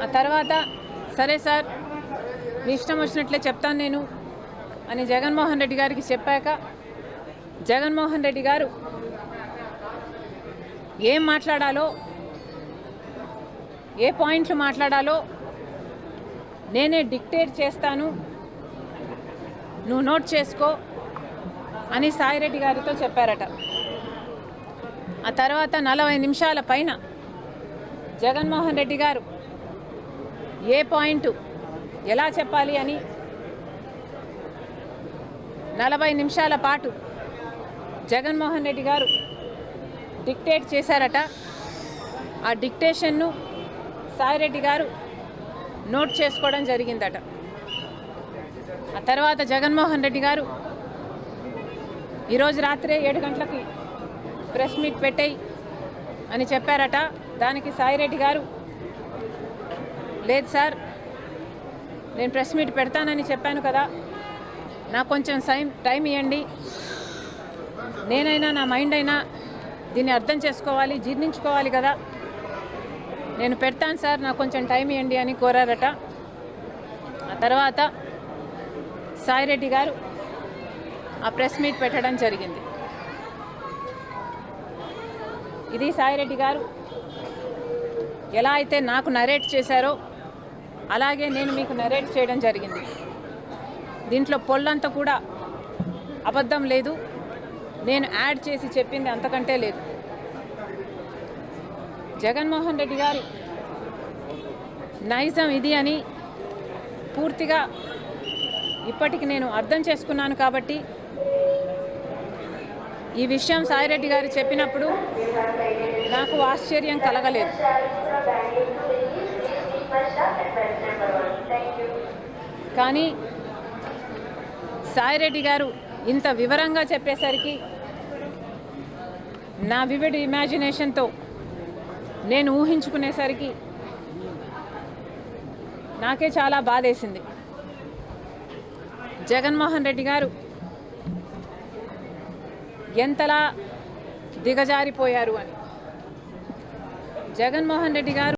ఆ తర్వాత సరే సార్ మీ ఇష్టం వచ్చినట్లే చెప్తాను నేను అని జగన్మోహన్ రెడ్డి గారికి చెప్పాక జగన్మోహన్ రెడ్డి గారు ఏం మాట్లాడాలో ఏ పాయింట్లు మాట్లాడాలో నేనే డిక్టేట్ చేస్తాను, నువ్వు నోట్ చేసుకో అని సాయిరెడ్డి గారితో చెప్పారట. ఆ తర్వాత 40 నిమిషాల పైన జగన్మోహన్ రెడ్డి గారు ఏ పాయింట్ ఎలా చెప్పాలి అని 40 నిమిషాల పాటు జగన్మోహన్ రెడ్డి గారు డిక్టేట్ చేశారట. ఆ డిక్టేషన్ను సాయిరెడ్డి గారు నోట్ చేసుకోవడం జరిగిందట. ఆ తర్వాత జగన్మోహన్ రెడ్డి గారు ఈరోజు రాత్రే 7 గంటలకి ప్రెస్ మీట్ పెట్టేయి అని చెప్పారట. దానికి సాయిరెడ్డి గారు లేదు సార్, నేను ప్రెస్ మీట్ పెడతానని చెప్పాను కదా, నాకు కొంచెం టైం ఇవ్వండి, నేనైనా నా మైండ్ అయినా దీన్ని అర్థం చేసుకోవాలి, జీర్ణించుకోవాలి కదా, నేను పెడతాను సార్, నాకు కొంచెం టైం ఇవ్వండి అని కోరారట. ఆ తర్వాత సాయిరెడ్డి గారు ఆ ప్రెస్ మీట్ పెట్టడం జరిగింది. ఇది సాయిరెడ్డి గారు ఎలా అయితే నాకు నరేట్ చేశారో అలాగే నేను మీకు నరేట్ చేయడం జరిగింది. దీంట్లో పొల్లంతా కూడా అబద్ధం లేదు, నేను యాడ్ చేసి చెప్పింది అంతకంటే లేదు. జగన్మోహన్ రెడ్డి గారి నైజం ఇది అని పూర్తిగా ఇప్పటికి నేను అర్థం చేసుకున్నాను. కాబట్టి ఈ విషయం సాయిరెడ్డి గారు చెప్పినప్పుడు నాకు ఆశ్చర్యం కలగలేదు. కానీ సాయిరెడ్డి గారు ఇంత వివరంగా చెప్పేసరికి నా వివిడ్ ఇమాజినేషన్తో నేను ఊహించుకునేసరికి నాకే చాలా బాధేసింది. జగన్మోహన్ రెడ్డి గారు ఎంతలా దిగజారిపోయారు అని. జగన్మోహన్ రెడ్డి గారు